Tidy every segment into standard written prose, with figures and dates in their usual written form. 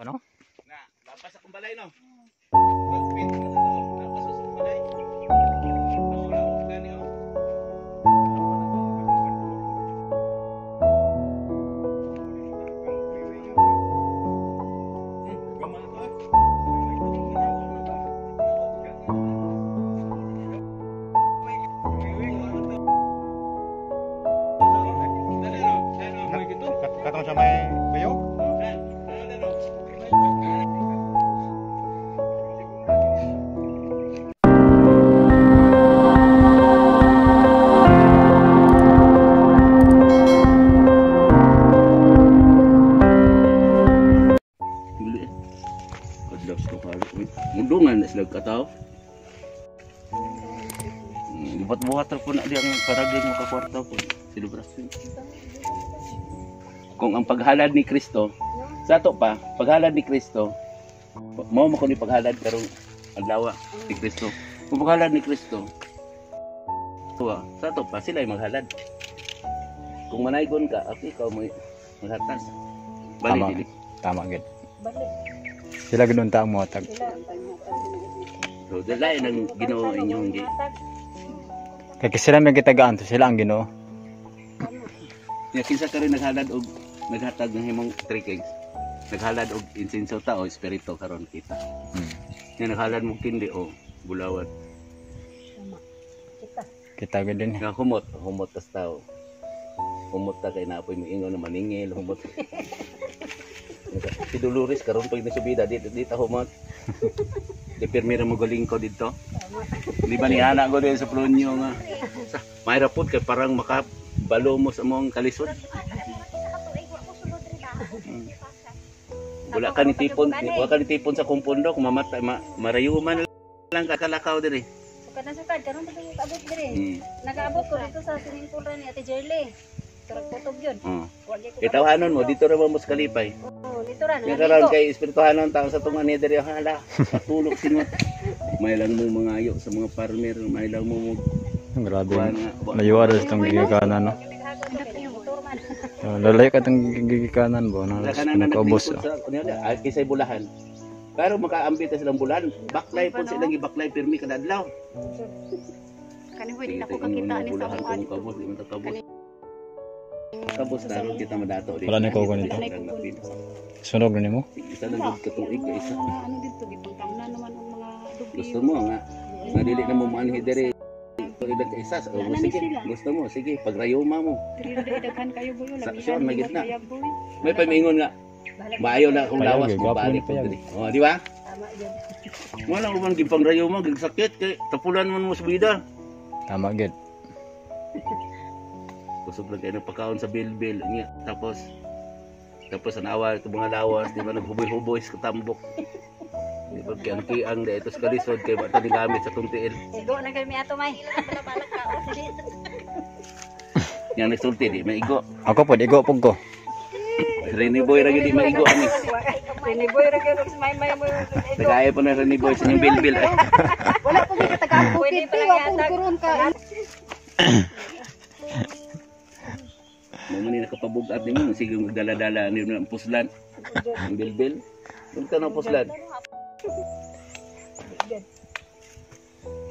Ano? Na, lapas akong balay no. Pagpit mo na no. Lapas akong balay. Laog gani oh. Katong sa may bayog? Mundungan na sila kataw. Buhat-buhat po na diyan paragay mo ka kwarta po. Selebrasyon. Kung ang paghalad ni Kristo, sa ato pa, paghalad ni Kristo, mao mo ko ni paghalad karong adlaw ni Kristo. Kung paghalad ni Kristo, tuwa, sa ato pa sila ay maghalad. Kung manaygon ka, okay, ikaw mo maghatas. Bali dili. Tama gid. Balik. Sila ganoon ta mo tag. So, dalain ang Ginoo inyong gi. Kay sila may gitagaan to sila ang Ginoo. Ya kinsa ka rin naghalad og naghatag ng himong three kings. Naghalad og insenso ta o espiritu karon kita. Nga naghalad mo kindi o bulawat. Kita gid din. Nga humot tas tao. Humot ta kay naapoy miingon na maningil, humot. Si Dolores karon pag nasubida dito humot. Di pirmira mo galing ko dito. Di ba ni anak ko din sa plonyo nga. Mayra pud kay parang makabalo mo sa mong kalisod. Wala ka ni tipon sa kumpundo kung mamatay marayuman lang kakalakaw diri. Kada sa kad karon pag abot dire. Nagaabot ko dito sa swimming pool ni Ate Jerly. Turag putog yun. Itawanon mo dito ra mo sa kalipay. Oo, dito ra. Nga karon kay espirituhanon tao sa tunga ni diri hala. Patulog singot. May lang mo mga ayo sa mga farmer, may lang mo Grabe. Layuara sa tong gigikanan no. Lalay ka tong gigikanan bo na nakaubos. Ay kisay bulahan. Pero makaambita silang bulahan, baklay po silang gibaklay pirmi kada adlaw. Kani pwede na ko kakita ni sa mga Kabos na ron kita madato dito. Wala na ko nito. Sunog na nimo? Isa lang gud katuig ka isa. Ano dito gipangkamna naman ang mga dugli. Gusto mo nga dili na mo maanhi diri. Pagdag ka isa, sige. Gusto mo, sige, pagrayuma mo. Diri daghan kayo buyo Sa siyon may gitna. May pamiingon nga. Maayo na akong lawas mo balik po diri. Oh, di ba? Tama yan. Wala ko man gipangrayuma, gigsakit kay tapulan man mo sa bida. Tama gid. Kusog lang kayo ng pagkaon sa bilbil niya. Tapos ang awal ito mga lawas, di ba naghuboy-huboy sa katambok. Di ba kaya ang da ito sa kalisod kaya bata gamit sa tuntiil. Igo na kami ato may. Balak ka o sige. Yang nagsulti di maigo. Ako pod igo pug ko. Rene boy ra gid di maigo ani. Rene boy ra gyud may mo. Tagay po na Rene boy sa inyong bilbil. Wala ko kita taga pwede pa lang yatag ka. Mo ni nakapabugat ni mo sige dala-dala ni ang puslan. Ang bilbil. Dun ka na puslan.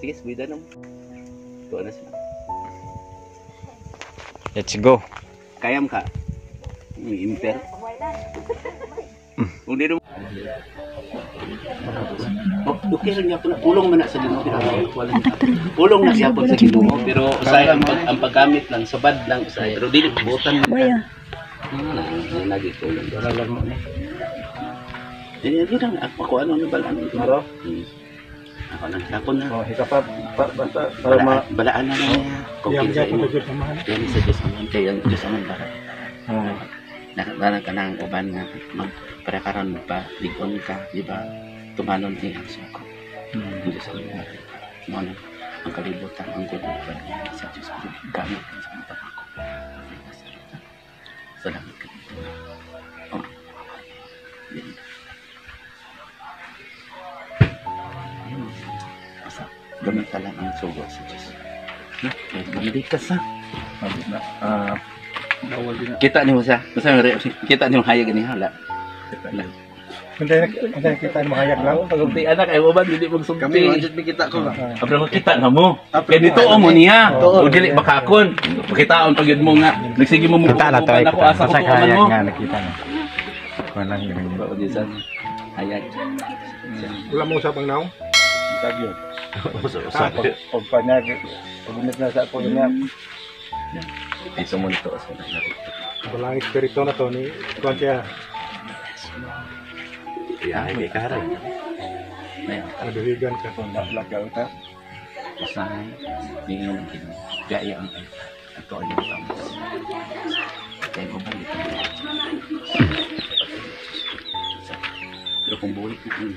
Sige, subida na mo. Tuwa na sila. Let's go. Kayam ka. May imper. Kung di naman. Okay lang yapon. Pulong man na sa Ginoo. Pulong na siya po sa Ginoo. Pero usay ang paggamit lang. Sabad lang usay. Pero dili butan. Baya. Lagi tulong. Wala lang mo. Yan lang. Ako ano na balaan. Maro? Ako lang. Tapon na. Oh, hika pa basta Balaan na niya. Yan sa Diyos naman. Kaya yung Diyos naman para. Nakabalang ka ng uban nga. Magparakaran mo pa. Ligon ka. Diba? Tumanon niya ang suko. Ang Diyos naman. Muna. Ang kalibutan. Ang gulungan niya sa Diyos. Gamit ka sa mga pangako. Salamat ka. Oh. Yan. Gamit ka lang ang sugo sa Diyos. Gamit ka sa. Kita niyo siya. Kita niyo hayag ni hala. Hindi kita mahayag lang. Pagumti anak ay mo ba dili magsumti. Kami wajud kita ko ba. Abra kita na mo. Kaya dito o mo niya. O dili makakon. Pakitaon pag yun mo nga. Nagsige mo mo Kita na to ay ako asa ko tuman hayag mo. nga nakita na. Walang ganun. O disan. Hayag. Wala mo usapang naong? Tagyo. Pag panyag, pag-unit na sa ako niya. Iso mo nito sa Walang espiritu na to ni Tuan siya. ay kay karay. Naduhigan ka. Lagaw ta. Usahay. Ningon kin. Gaya ang ato ay tamos. Kaya ko ba ito? Pero kung buhay ko yun.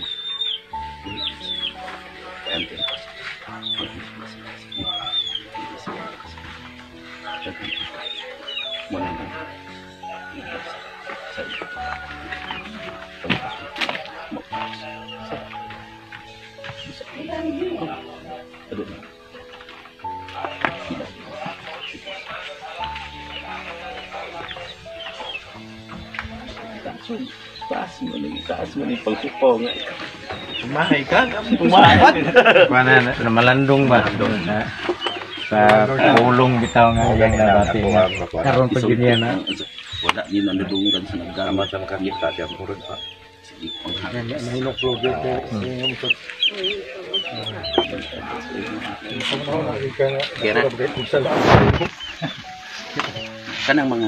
Ante. Muna na. Taas mo ni pagpupong. Kumahay ka. Mana na malandong ba doon sa ulong bitaw nga yang nabati nga. Karon pag ganyan na. Wala din ang nadungan sa naggamit Sama kami sa diyan purun pa. sige. Nahinok project ko. Kanang mga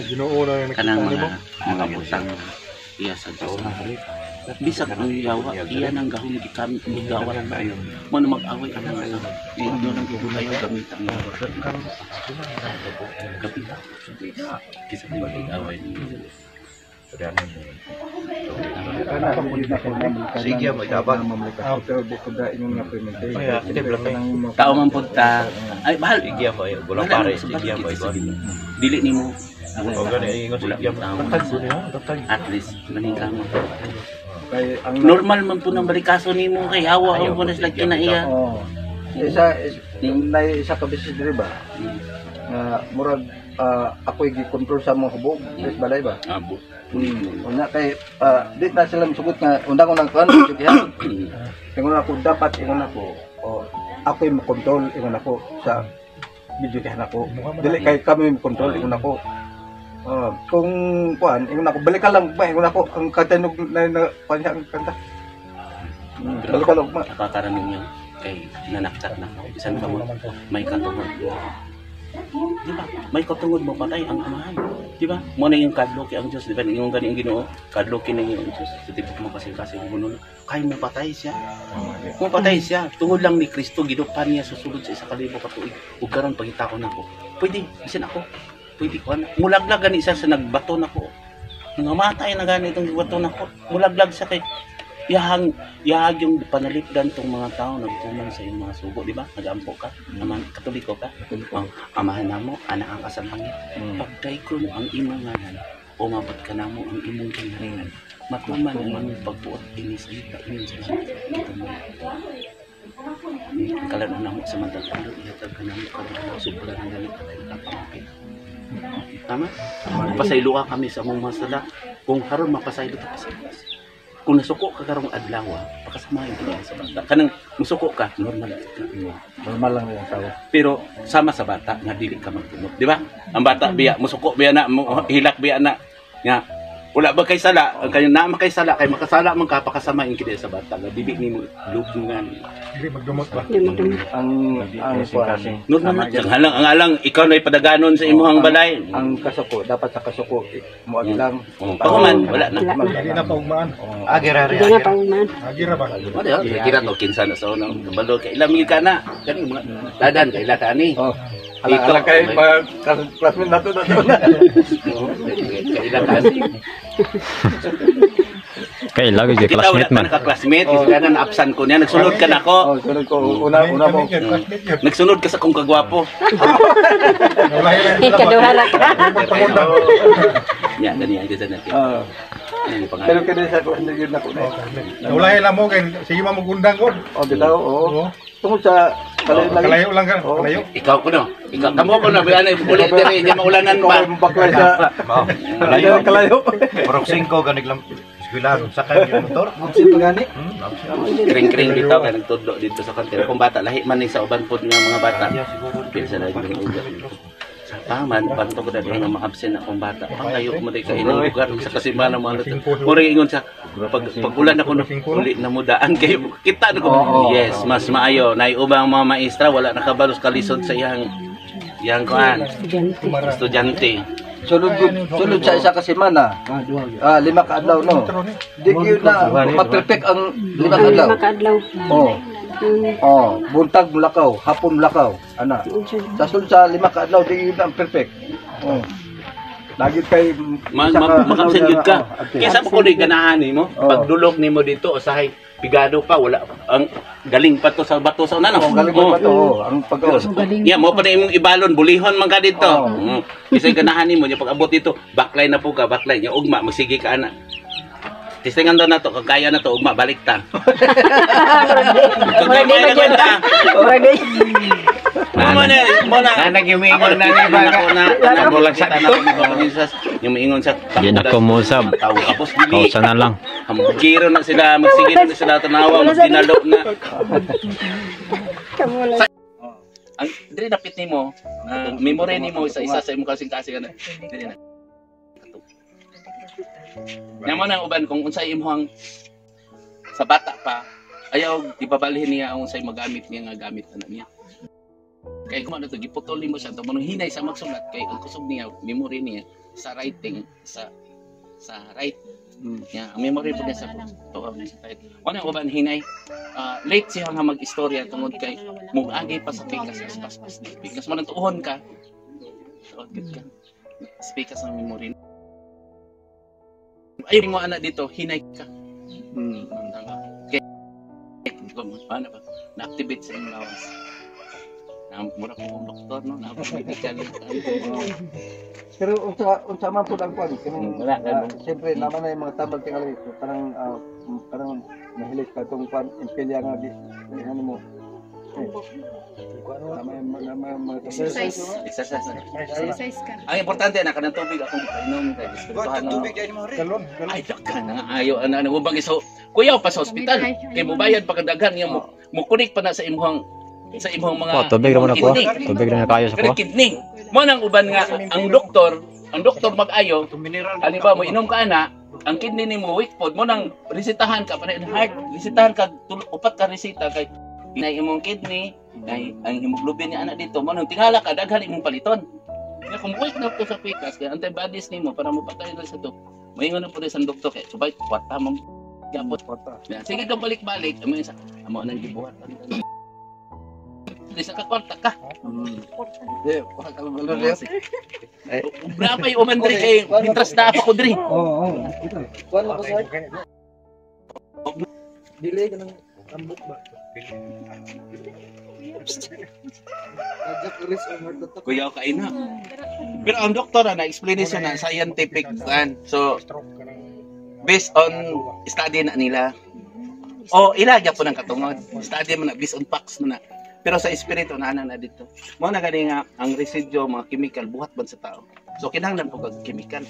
Ginoo na kanang mga butang iya sa Diyos. Bisag ang yawa, iya nang gahong di kami gawa lang tayo. Mo na mag-away ang mga hindi nang gugulayo gamit ang yawa. Kapit. Kisa di mag-away. Sige, may dapat. Tao man punta. Ay, bahal. Sige mo, gulang pare. Sige mo, Dili nimo. O gani, ingon sige mo. At least maningka mo. Normal man po ng balikaso nimo kay hawa ang punas lagi na iya. Isa ka beses diri ba? Murag ako gi-control sa mga hubog, is balay ba? Abo. Unya kay di na sila sugot nga undang-undang kuan jukihan. Ingon ako dapat ingon ako ako yung control ingon ako sa jukihan ako. Dili kay kami mo control ingon ako. Kung kuan ingon ako balik ka lang ba ingon ako ang katanog na kuan ang kanta. Balik ka lang ba? Nakakaraning niyo kay nanaktat na. Bisan pa mo may katungod. Di ba? May katungod mo patay ang amahan. Di ba? Mo na yung kadloki ang Diyos. Di ba? Yung ganing Ginoo, kadloki na yung Diyos. Sa tibok mo kasi mo nun. Kaya mo patay siya. Mo patay siya. Tungod lang ni Kristo, gidupan niya susulod sa 1,000 ka tuig. Ug karon pagita ko nako. Pwede, bisan ako. Pwede ko ana. Mulaglag gani siya sa nagbato nako. Nangamatay na gani itong bato nako. Mulaglag siya kay yahag yung panalipdan tong mga tao nagtuman sa iyong mga sugo, di ba? Nag-ampo ka, naman katoliko ka. Ang amahan namo, anak ang kasamangit. Pagday ko mo ang imong ngalan, umabot ka namo ang imong kinaringan. Matuman ang imong pagbuot ini sa ita iyon sa ang kalano namo sa mantatalo, ihatag ka namo ka sobra ng ganit at kapamapit. Tama? Mapasaylo ka kami sa mong masala. Kung haron mapasaylo ka sa kung nasuko ka karong adlaw, pakasamahin ka sa bata. Kanang musuko ka, normal Normal lang yung tao. pero sama sa bata nga dili ka magtumot, di ba? Ang bata biya musuko biya na hilak biya na nga wala ba kay sala, kayo na makay sala kay makasala man ka pakasamahin kidi sa bata. Nga dili nimo lubngan. Hindi magdumot ba? Ang kuan Normal na ang alang ikaw na ipadaganon sa imong balay. ang kasuko dapat sa kasuko mo lang. Pakuman wala na. Hindi na paugmaan. Agirari. Hindi nga pauman. Agira ba? Wala kira to kinsa na sa unang balo kay ilang mil ka na. Kani mga dadan kay ila ka ani. Oh. Ikaw Ala kay classmate nato na. kay ila ka ani. Kay lagi si Kita wala classmate man. ka classmate, isa na absent ko niya. Nagsunod ka na ako. Sunod ko una mo. Nagsunod ka sa kong kagwapo. Kaduhara ka. Ya, gani ang ganda natin. Yan yung Pero pangalan. kini sa ko hindi yun ako na. Ulay lang mo kay sige mamugundang ko. Bitaw oo. Tungod sa Kalayo lang ka, Oo. kalayo. Ikaw ko no. Ikaw kamo ko na biyan ay ulit diri, di maulanan pa. Baklay sa Kalayo. kalayo. Parang 5 ganig lang. Eskwelahan sa kanya motor. Absent pa gani. Kring-kring bitaw kay nagtudlo dito sa kantin. Kung bata lahi man ni sa uban pod nga mga bata. Pinsa na yung ugat. Sa taman panto ko dali nga ma-absent akong bata. Pangayo mo dai kay ilang lugar sa kasimana mga nato. Mura ingon sa pag ulan ako uli na mudaan kay kita na ko. Yes, mas maayo. Nay ubang mga maestra wala nakabalos kalisod sa iyang kuan. Estudyante. Sulod sa isa ka semana. 5 ka adlaw no. Di gyud na ma-perfect ang 5 ka adlaw. Makadlaw. Buntag mulakaw, hapon mulakaw, ana. Sa sulod sa 5 ka adlaw di gyud ang perfect. Lagi kay Makapsin gyud ka. Kaysa mo kuno ganahan nimo, pagdulog nimo dito usahay pigado pa wala ang galing pa to sa bato sa una no. galing pa to ang pag Yeah, mo pa na imong ibalon bulihon man ka dito. Kisay ganahan nimo nya pag abot dito, backline na po ka, backline nya ugma magsige ka ana. Tistingan daw na to, kung kaya na to, ugma balik ta. Kung kaya na kwenta. Mo na Nag-imingon na ni Baga. Nabulag sa tanan yung maingon sa Di na kumusab. tao tapos dili. Kausa na lang. Kiro na sila, magsigit na sila tanawa, magdinalo na. Ang dili napit nimo, memory nimo isa-isa sa imong kasing-kasing ana. Dili na. Naman ang uban kung unsay imong sa bata pa, ayaw ibabalhin niya ang unsay magamit niya nga gamit ana niya. Kay kung ano to giputol nimo siya to manong hinay sa magsulat kay ang kusog niya memory niya sa writing sa write. Yeah, ang memory po niya sa to sa write. Wala uban hinay. Late siya nga mag-istorya tungod kay mugagi pa sa pikas pas. Pikas man tuon ka. Tuon ka. Pikas ang memory. Ay mo anak dito hinay ka. Okay. Ano ba? Na-activate sa imong lawas. Mura ko ang doktor no, na-medical. Pero unsa man pud ang kwan kanang siyempre naman na yung mga tabag tingali parang mahilig ka tong kwan impelya nga di ano mo Exercise. Exercise ka. Ang importante na kanang tubig akong painom kay diskutuhan no. Ay dakan nga ayo ana ubang iso. Kuya pa sa ospital kay mobayad pa kadaghan niya mo kunik pa na sa imong mga Tubig ra mo na ko. Tubig ra na kayo sa ko. kidney. Mo nang uban nga ang doktor mag-ayo. Ani ba mo inom ka ana, ang kidney nimo weak pod mo nang resetahan ka para heart, resetahan ka upat ka reseta kay inay imong kidney, ay ang hemoglobin ni ana dito mo nang tingala ka daghan imong paliton. Kaya kung weak na ko sa pikas kay antibodies nimo para mapatay na sa to. Moingon na po sa doktor kay subay kwata mo gapot kwata. Sige ka balik-balik amo nang gibuhat. Bisa ka kontak ka. Berapa yung uman diri kay interest na ako diri. Kwan mo sa delay ka ng ambok ba? Kuya ka ina. Pero ang doktor na explanation na scientific kan. So based on study na nila. Ilagya po ng katungod. Study mo na based on facts na. Pero sa espiritu na dito. Mo na gani nga ang residue mga chemical buhat man sa tao. So kinahanglan po kag chemical.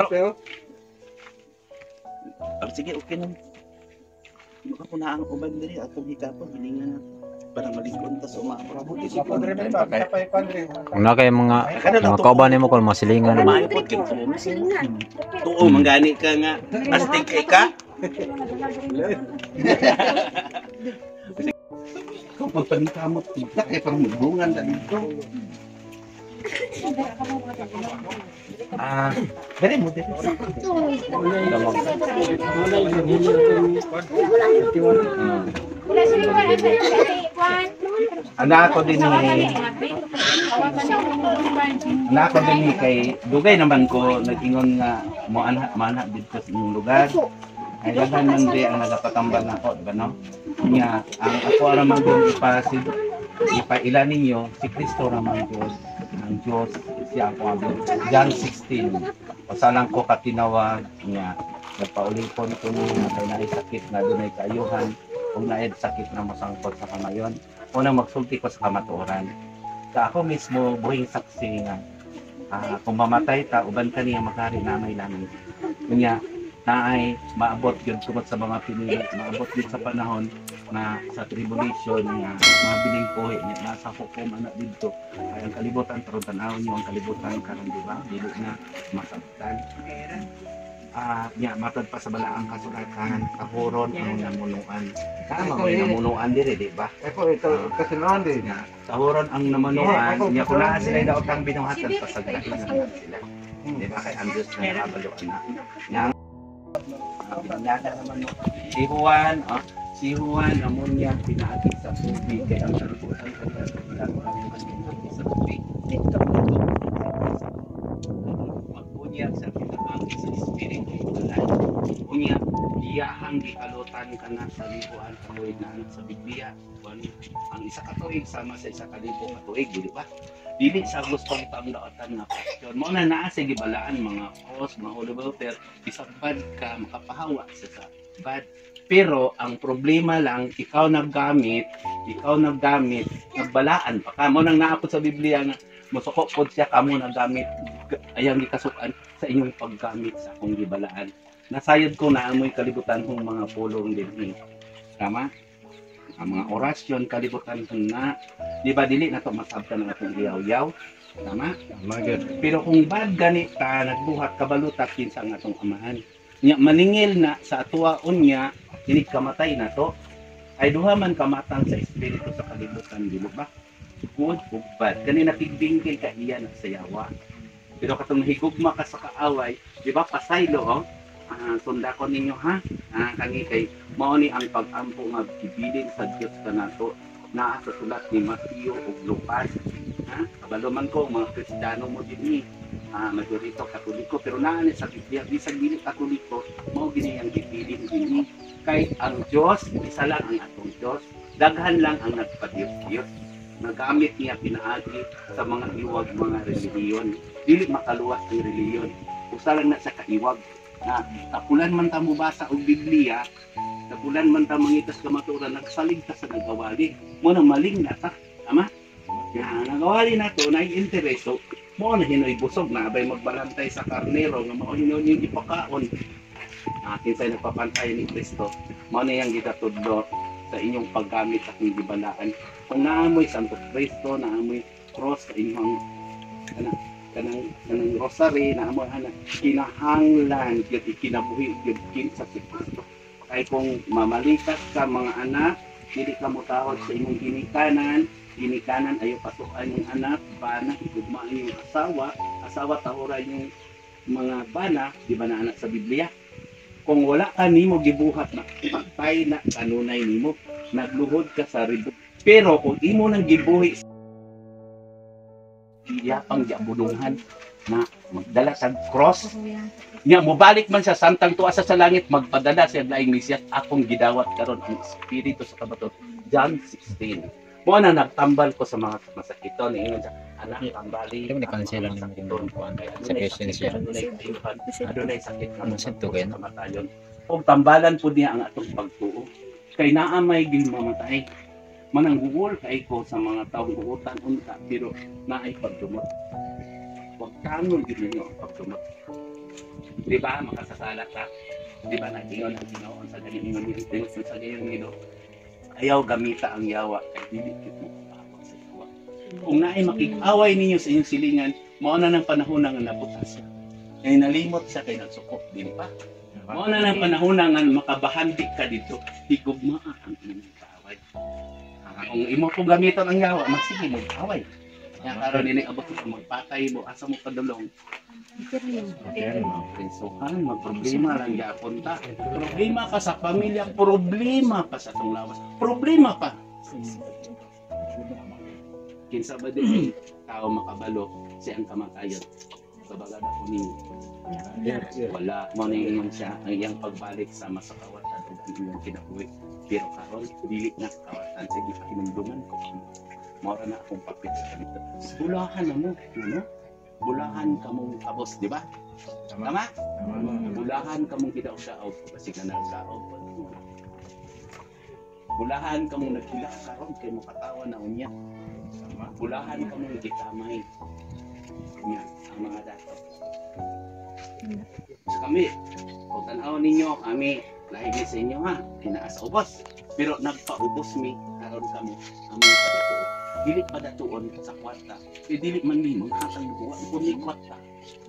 Pero sige okay na. Baka po na ang uban diri atong hikapon hilingan na para maligon ta sa umaabot. Kung na kay mga kauban nimo kung masilingan. Maayo po kin tuo manggani ka nga astig kay ka. Kung magpanikamot kita kay parang magbungan na dito. Very mo dito. Anak ko din kay dugay naman ko nag-ingon nga mo anak dito sa inyong lugar. Ay daghan man di ang nagapatambal nako, diba no? Nya ang ako ra man gyud ipaila ninyo si Kristo ra man Dios. Ang Dios siya ang abo. John 16. Pasalang ko katinawag niya. Nagpaulipon ko niya kay naay sakit na dunay kaayuhan. Kung naay sakit na masangkot sa kamayon, una magsulti ko sa kamatuoran. Sa ako mismo buhing saksi nga kung mamatay ta uban kaniya makari na may langit. Kanya naay maabot yun tungod sa mga pinili, maabot yun sa panahon na sa tribulation nga mabiling buhi nasa hukom anak dito ay ang kalibutan karon tan-awon niyo ang kalibutan karon di ba dili na masabtan nya matod pa sa balaang kasulatan kahuron ang namunuan tama mo namunuan diri di ba Ito kasi naman din. nga kahuron ang namunuan nya kung naa sila daw kang binuhatan pasagdain na sila di ba kay Andres na nakabaloan na nya binyaga naman no si Juan amon niya pinaagi sa tubig kay ang kalubutan sa tubig dito magbunyag sa pinaagi sa espiritu unya iyahang gikalutan ka na sa libuan katuig na anak sa Biblia ang isa ka tuig sama sa isa ka libo ka tuig di ba dili sa gustong tamdaotan nga question mo na naa sa gibalaan mga cause mga ulubuter isang bad ka makapahawa sa bad pero ang problema lang ikaw naggamit nagbalaan pa ka mo nang naapod sa Biblia nga musukop pod siya kamo naggamit ayang gikasukan sa inyong paggamit sa akong gibalaan nasayod ko na amoy kalibutan kong mga pulong din tama ang mga orasyon kalibutan ko na di ba dili na to masabtan ng atong iyaw-yaw tama pero kung bad ganita nagbuhat kabalutak kinsa ang atong amahan nya maningil na sa atuwaon niya dili kamatay na to ay duha man kamatang sa espiritu sa kalibutan di ba good ug bad kani nakigbingkil ka iya na sayawa pero katong higugma ka sa kaaway di ba pasaylo sundakon ninyo ha kani kay mao ni ang pag-ampo nga gibilin sa Dios kanato naa sa sulat ni Mateo ug Lucas kabalo man ko mga Kristiyano mo dinhi majorito Katoliko pero naa ni sa Biblia bisag dili Katoliko mao gini ang gibilin dinhi kay ang Dios isa lang ang atong Dios daghan lang ang nagpa-Dios nagamit niya pinaagi sa mga iwag mga relihiyon dili makaluwas ang relihiyon usa lang na sa kaiwag na tapulan man ta mubasa og Biblia tapulan man ta mangitas ka matura nagsalig ta sa nagawali mo nang maling na ta ama nga nagawali nato na intereso mo na hinoy busog na abay magbalantay sa karnero nga mao hinoy yung ipakaon kinsay nagpapantay ni Kristo mo na yang gitatudlo sa inyong paggamit sa akong gibalaan kung naamoy Santo Cristo naamoy cross sa inyong kanang rosary naamoy kinahanglan gyud ikinabuhi gyud kinsa si Kristo kay kung mamalikas ka mga anak dili ka motawag sa imong ginikanan ayo pasukan yung anak bana higugmaan yung asawa tahuran yung mga bana di ba na anak sa Biblia kung wala ka nimo gibuhat na patay na kanunay nimo nagluhod ka sa ribo pero kung imo nang gibuhi iyapang diabulungan na magdala sa cross nya mobalik man sa santang tuwa sa langit magpadala sa laing Mesiyas akong gidawat karon ang espiritu sa kabaton John 16 mo na nagtambal ko sa mga masakiton ingon sa anak tambali Yung nakansela na yung sa questions siya. adunay sakit Ano sa tugen? sa matayon og tambalan pud niya ang atong pagtuo kay naa may gimamatay mananggugol kay ko sa mga taong buutan unta pero naay pagdumot wag tangon gid ninyo ang pagdumot di ba makasasala ka di ba nagingon ang Ginoo sa ganingon ni Kristo sa ganingon ayaw gamita ang yawa kay dili kit mo paabot sa yawa kung naay makig-away ninyo sa inyong silingan mao na ng panahon nga naputas kay nalimot siya kay nagsukop din pa mao na ng panahon nga makabahandik ka dito higugmaa ang inyong kaaway kung imo po gamiton ang yawa magsige mo kaaway kaya karon ini abot mo magpatay mo asa mo padulong Prinsuhan, magproblema lang yapon ta. Problema pa sa pamilya, problema pa sa itong lawas. Problema pa. Kinsa ba din tao makabalo siyang kamatayon. Babaga na po ninyo. Wala mo na yung siya ang iyang pagbalik sa masakawatan o ang iyong kinabuhi. Pero karon dili na kawatan. Sige, kinumduman ko. Mora na akong papit sa kanito. Bulahan na mo, no? Bulahan ka mong kabos, di ba? Tama? Bulahan ka mong kidaw-daog kasi ka nagdaog. Bulahan ka mong nagkila karon kay mo katawa na unya. Bulahan ka mong gitamay. Yan ang mga dato. sa kami. Kung tanaw ninyo, kami lahi mi sa inyo ha, inaas ubos. Pero nagpaubos mi, karon kamo, among kadatuon. Dili pa datuon sa kwarta. Dili man mi, mga hatang buwan, kung may kwarta.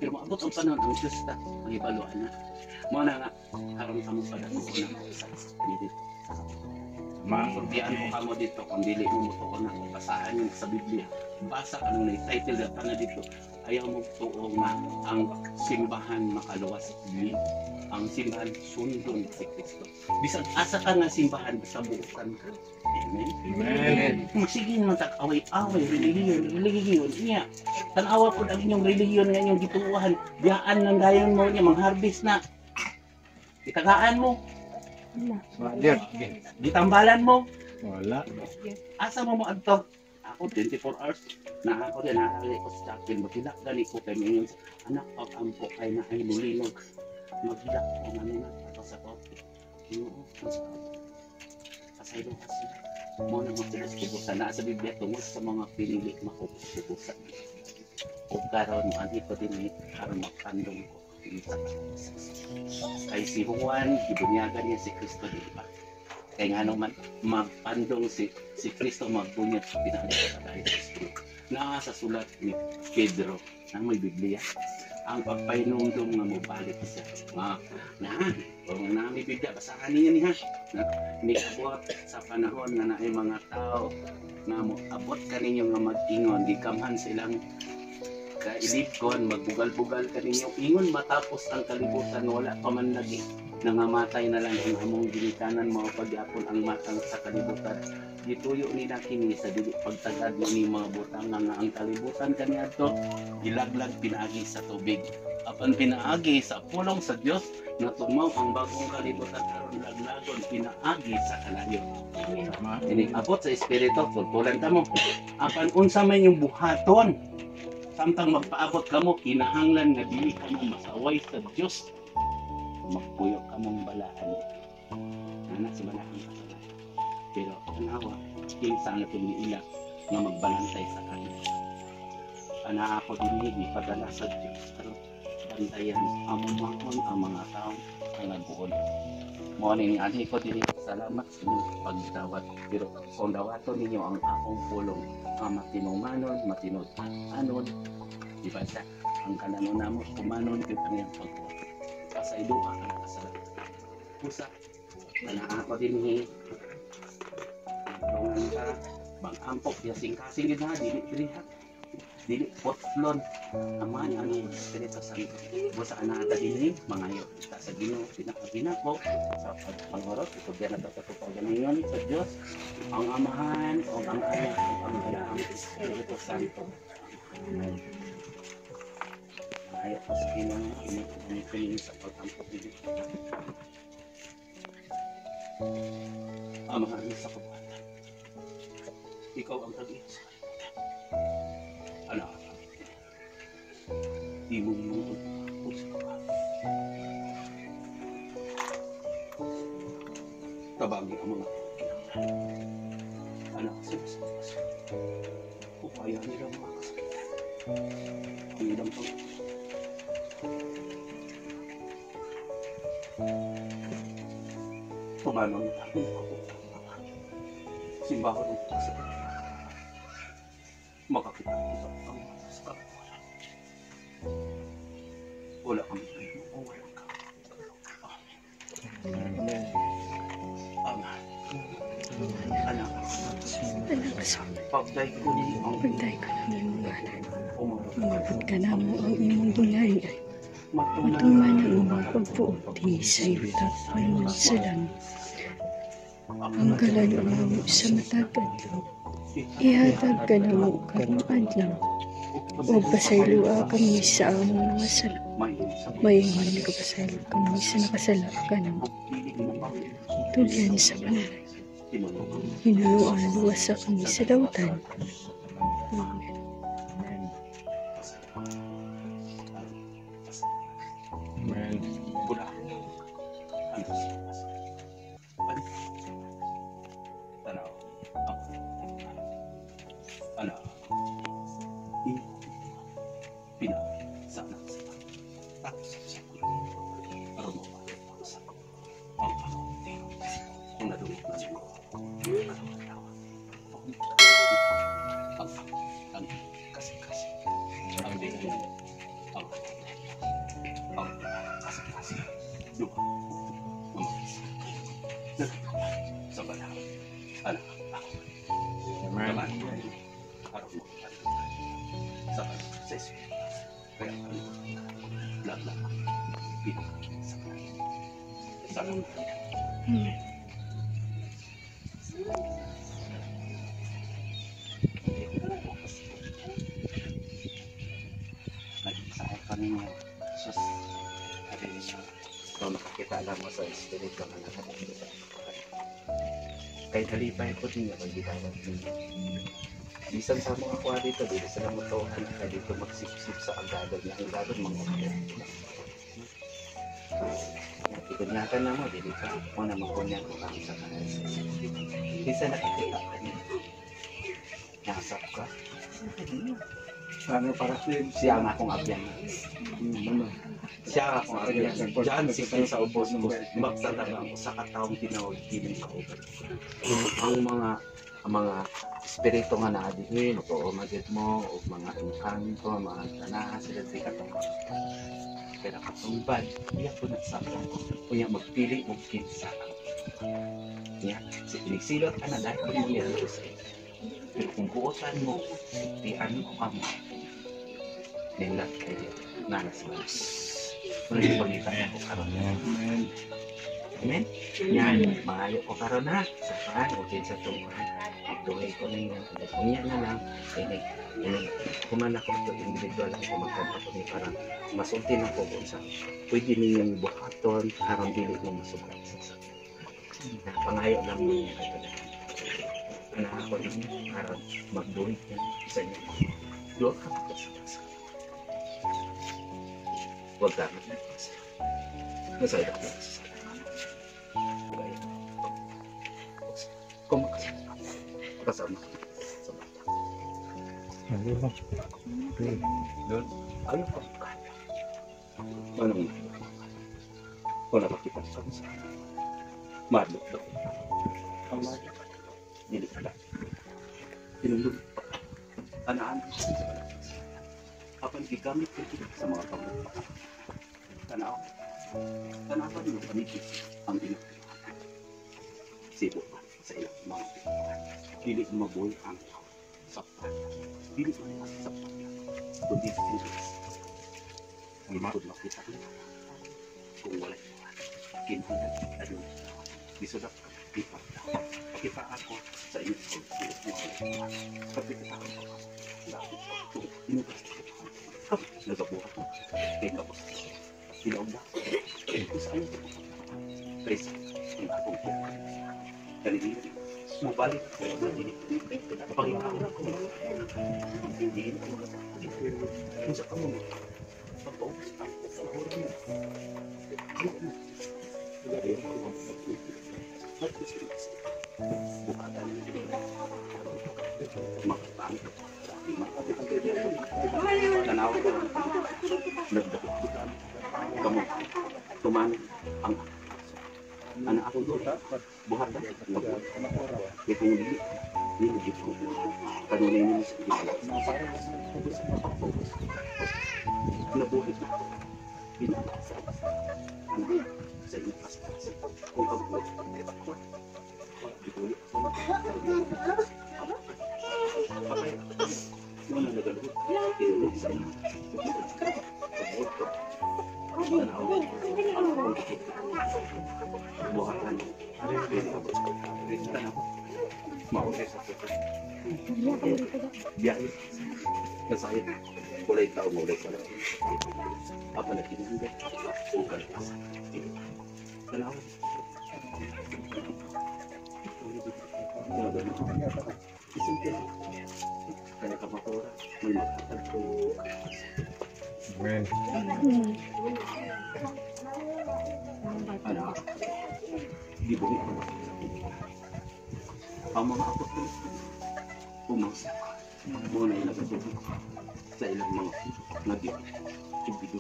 Pero maabot ang panahon, ang Diyos na, magibaluan na. Mo na nga, karon kamo pa datuon na sa Spirit. Makurtian ko kamo dito, kung dili mo mutuon na, kung basahan yun sa Biblia. Basa ka nung title na dito, ayaw mo tuo nga ang simbahan makaluwas dili. Ang simbahan sundon si Kristo. Bisag asa ka nga simbahan, basta buukan ka. Amen? Amen. Sige naman away-away, religiyon. Niya, tanawa po ang inyong religiyon nga inyong gituuhan. Biyaan ng gayon mo niya, mang-harvest na. Itagaan mo. Madir. Gitambalan mo. Wala. Asa mo adto? Ako 24 hours na ako din nakakali ko sa akin magilak gani ko kay mingon anak pag-ampo kay na ay mulinog magilak ko nga ato sa topic pasaylo kasi mo na magpupusan na sa Biblia tungod sa mga pinili mapupusan o karon ani ko din karon magpandong ko kay si Juan gibunyagan niya si Kristo di ba kaya nga naman magpandong si Kristo magbunyag sa pinagdala dahil sa Espiritu. Na sa sulat ni Pedro na may Biblia, ang pagpainumdum nga mobalik siya. Kung na may Biblia, basahan niya niya. Niabot sa panahon na naay mga tao na abot ka ninyo nga mag-ingon, di kamhan silang kailipkon, magbugal-bugal ka ninyo. Ingon matapos ang kalibutan, wala pa man lagi. Nangamatay na lang ang among ginikanan mga pagyapon ang matang sa kalibutan. Gituyo ni kini sa dili pagtagad ni mga butang nga ang kalibutan kaniadto gilaglag pinaagi sa tubig. Apan pinaagi sa pulong sa Dios na tumaw ang bagong kalibutan aron laglagon pinaagi sa kalayo. Ini abot sa espiritu tultulan ta mo. Apan unsa man yung buhaton samtang magpaabot kamo kinahanglan nga dili kamo masaway sa Dios. Magpuyo ka mong balaan anak sa balaan ka pala pero tanawa kinsa nga tumiila nga magbalantay sa kanila ana ako din ipadala sa Diyos pero bantayan ang mga tao ang nagbuod mo ni ani ko din salamat sa inyong pagdawat pero kung dawaton ninyo ang akong pulong ang matinumanon matinod-anon di ba siya ang kananon namo kumanon kay kaniyang pagbuod sa iduha ka nakasalat. Pusa, ako din ni tulungan ka, bang-ampok, yasing-kasing din ha, dili potlon, aman ang Espiritu Santo. Pusa, anata din mangayo, kita sa Ginoo, pinakabinako, sa pagpangorot, ito diyan na tatatupagan ngayon sa Diyos, ang Amahan, o ang Anak, o ang Galaang Espiritu Santo. Amen. Ayaw ko sa Ginoo, pinipili sa pagtampok dito. Amahan sa kabuhatan. Ikaw ang tag-iit sa kalimutan. Anak, di mo lungkot ako sa kabuhatan. Tabagi ang mga kinanglan. Anak, sinusunod. Upaya nila mga kasakitan. Ang ilang pag-iit. Tumanon ang simbahan ng puso. Makakita kita ang sa kabuhayan. Wala kami kayo o walang Amen. Amen. Anak, pagday ko niyo ang iyong ngalan. umabot Umabot ka na mo ang imong dungay. Matuman ang imong pagpuoti sa iba't Panginoon sa langit. Ang kalayo mo sa matag adlaw. Ihatag ka na mo karong adlaw. O pasaylua kami sa among mga sala. Mayingon ka pasaylo kami sa nakasala ka na mo. Tulian sa panalay. Hinuluan luwas sa kami sa dawtan. Amen. Amen. Budak. Tanaw. Anak. Pina. Sana. Tapos sa Sa bala. Ano? Naman. Araw mo. Sa espiritu. Kaya ano? Lala. Pito. Sa nag-isakay kami niya. Sus. Sabi niya. Ikaw nakakita lang mo sa espiritu na nakakita. Kay talipay ko din yung pagbitawan niya. Bisan sa mga kuha dito, dito sila matuhan na dito magsip-sip sa agad na agad mga ikonyatan na mo, dito ka. Kung naman ko niya kung kami sa kanal sa bisa nakikita ka niya. Nasap ka. Ano para Siya nga akong abyan. Siya nga akong abyan. Diyan sikay sa ubos ko. Magsalagang sa kataong tinawag kiling sa ubos. Ang mga espiritu nga naadihin, o magid mo, o mga engkanto, mga tanahan sila sa katong. Pero katumbad, iya po nagsabang ko. Kunya magpili mo kinsa. Iya, silot ka na dahil mo yan sa iyo. Pero kung buosan mo, tiyan mo kamo. Nilat kayo, nanas-manas. Maraming pagkita ko karon. Amen? Yan, maayo ko karon ha. Sa paan, o sa tungan. Tuloy ko na yun. Kunya na lang. Kumana ko ito individual ako magkanta ko niya para masulti na ko kung sa pwede ninyong buhaton karang dili mo masugat sa pangayo lang mo niya ito na ako din karang magduhit yan sa inyo doon ka magkasakasa huwag ka magkasakasa masaya ka kung kasama sa bata doon ayaw ka magkaya anong kung nakakita ka sa madlok daw ang madlok dili ka lang tinulog pa anaan sa balat apan gigamit ko sa mga paglupa tanaw pa rin panigit ang ilang sibo sa ilang mga dili mabuhay ang sapat dili mo sapat kundi dili ang makod makita ko kung wala kinahanglan ano bisulap kita kita ako sa inyo kapit kita ako nagabuhat mo kay kapos silaw na kung saan presa ang akong kanilin mabalik sa dili panginoon ako hindi ko kung sa kamo pag-focus sa oras mo bukatan makatang tanaw ko nagdakutan kamu tuman ang anak ako doon buhatan ito hindi nilugit ko kanunay nila sa nabuhit na pinag-asa anak sa inyo pas-pas kung kabuhat ako dituloy patay yun ang nagaluhot tinulog sa inyo kabuhat ko tanaw buhatan tanaw maulay sa puto biyahe nasayit kulay tao maulay sa lang apa na kinunod bukan asa tanaw isintin kaya kamakura may magkatag ko Amen. anak di bumi ang mga apo ko pumasa muna ilang sa ilang mga naging ibigay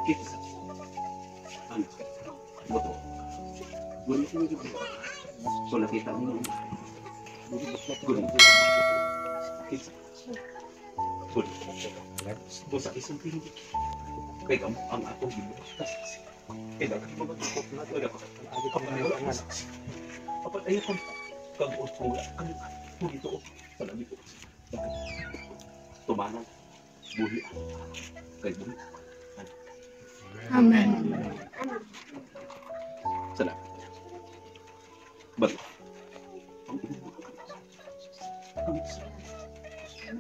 kita anak boto gunit mo dito so nakita mo gunit kita gunit o sa isang tingin kaya ang akong gibukas Eh, dapat mabatukot na ito. Dapat wala ka. Dapat ayaw kang kag-uot mo. Kung ito, salabi ko. Tumanan. Buhi. Kay buhi. Amen. Salamat. Ba't?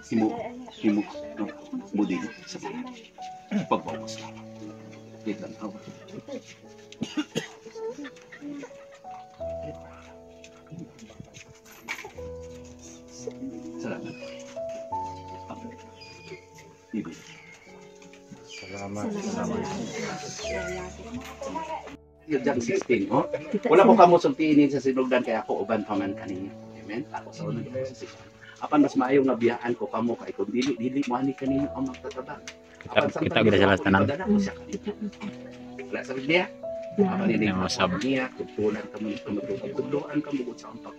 Himo, no, mudi sa bayan. Pagbawas lang. Dito na ako. Salamat. Ibi. Salamat. Yung John 16, oh. Wala ko kamo sultiin sa sinugdan kaya ako uban pa man kanina. Amen. Ako sa unang sa 16. Apan mas maayo nga biyaan ko kamo kay kung dili mo ani kanino ang magtatabang. Apan sa Kita gid sa tanan. Wala sa Biblia. Apan hindi mo sabi niya tutulan ka mo tutulan ka mo sa umpag.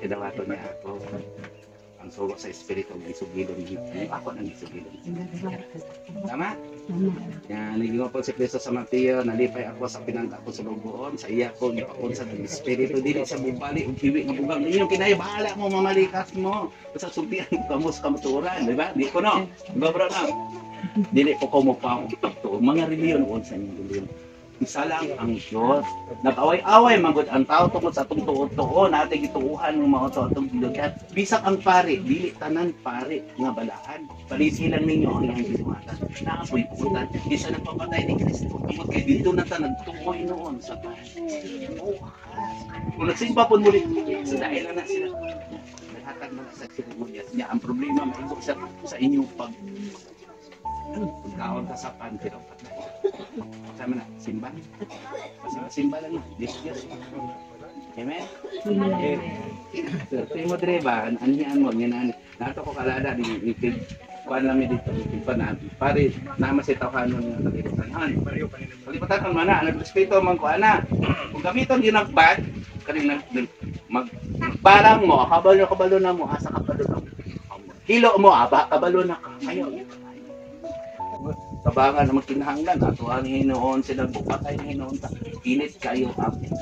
Idawato niya ako. Ang suwa sa espiritu ng isugilon niyo. Ako nang isugilon. Tama? Yan, naging po si Cristo sa Mateo, nalipay ako sa pinangga ko sa lubuon, sa iya ko, ipakunsa ng espiritu, dili sa bubali, ug hiwi ng bugang, inyong kinaya, bahala mo, mamalikas mo, sa sumpian mo, kamus kamuturan, di ba? Di ko no, di ba bro na? Dili po ko mo pa ang ipagtuo, mga reliyon, sa inyong reliyon. Isa lang ang Diyos. Nag-away-away magod ang tao tungkol sa itong tuon-tuon natin gituuhan ng mga tuon bilogan. Bisag ang pare, dili tanan pare nga balaan. Palisilan ninyo ang iyang gisuhatan. Naapoy putan, isa nagpapatay ni Kristo. Amot kay dito na ta nagtukoy noon sa pare. Kung nagsimba po muli, sa dahil na sila. Naghatag na sa seremonyas niya. Ang problema maibok sa inyong pagkaon ka sa pantiro patay. Sama na, simba. Simba lang, Diyos. Amen? Ito mo driba, anihan mo, nato ko kalada, kuhaan namin dito, pare, namasitaw ka nung nagpaliputan. Paliputan ang mana, nag-respeto man kuhaan na. Kung gamiton yung nagbad, kanina magbarang mo, kabalo na mo, asa kabalo na mo. Kilo mo, kabalo na ka, kayo. Tabangan naman kinahanglan ato ang Hinoon sila bupatay ng Hinoon ta init kayo amin.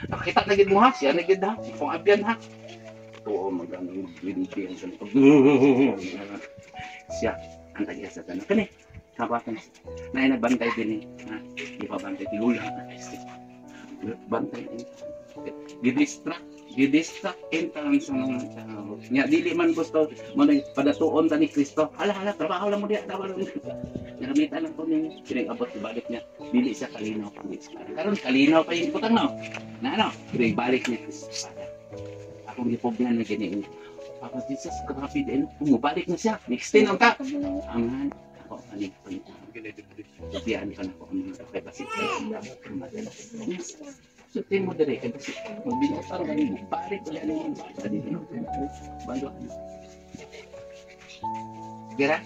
Nakita na gid mo ha siya na gid ha kung abyan ha. Oo magandang binibigyan sa siya ang tagiya sa tanan kani kabatan na nagbantay din ha di pa bantay tilula bantay gidistract entrang sa mga tao. Nya dili man gusto mo padatuon ta ni Kristo. Hala trabaho lang mo diha trabaho lang. Naramita lang ko ni pinag-abot balik niya. Dili siya kalinaw pang karon kalinaw pa yung putang no. Na ano, balik niya Kristo. Akong gipugnan na gini. Papa Jesus grabe din bumalik na siya. Next time ang ta. Ang ako ani ko. Diyan ka na ko ang mga kapatid. So, mo dire kasi magbinatang kami balik wala na yung bata dito bando Gira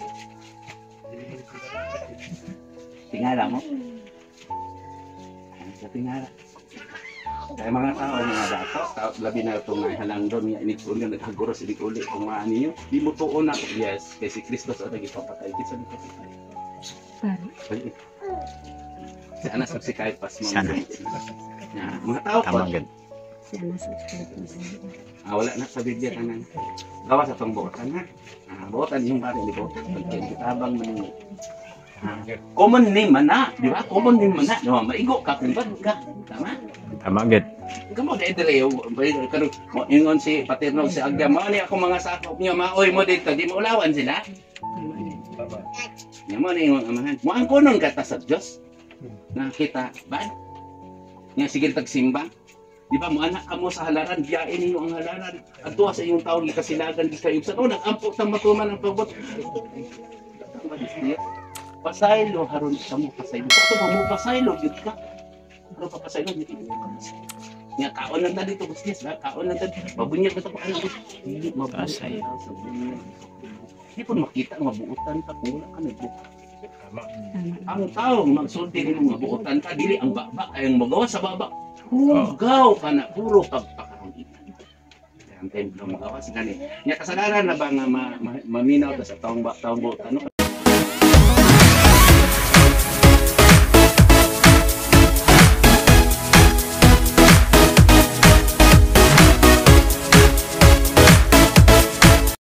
tingala mo sa tingala kaya mga tao nga dato labi na itong halang doon nga initun nga naghaguro sa uli kung maani nyo di mo tuon na yes kasi Kristo sa nagipapatay kita sa nagpapatay si anak sa si kahit pas mga tao po. Wala na sa Biblia tanan. Gawa sa tong buotan ha. Buotan yung pare di buotan. Kitabang man. Common name man na, di ba? Common name man na. No, maigo ka kung bad ka. Tama? Tama gid. Kamo na dire karon mo ingon si Paterno si Agya mo ni ako mga sakop niyo maoy mo dito di mo ulawan sila. Nya mo ni ingon amahan. Mo ang kunon kata sa Dios. Nakita ba? Nga sige tagsimba. Di ba mo anak kamo sa halaran, biyain ninyo ang halaran. Adto sa inyong taon gikasilagan gikayo sa nag-ampo tang matuman ang pagbot. Pasaylo haron sa mo pasaylo. Pag mo pasaylo gid ka. Pero papasaylo gid ka. Nga kaon lang dito business, kaon lang dito. Mabunyag na to pa ano. Hindi mabasay. Di po makita mabuutan ka kung wala ka nagbuka. Ang taong magsulti ng mga buotan ka, dili ang baba, ay ang magawa sa baba. Hugaw ka na, puro pagpakarangitan. ang templo magawas gani nya kasagaran na ba nga maminaw ta sa taong buot ano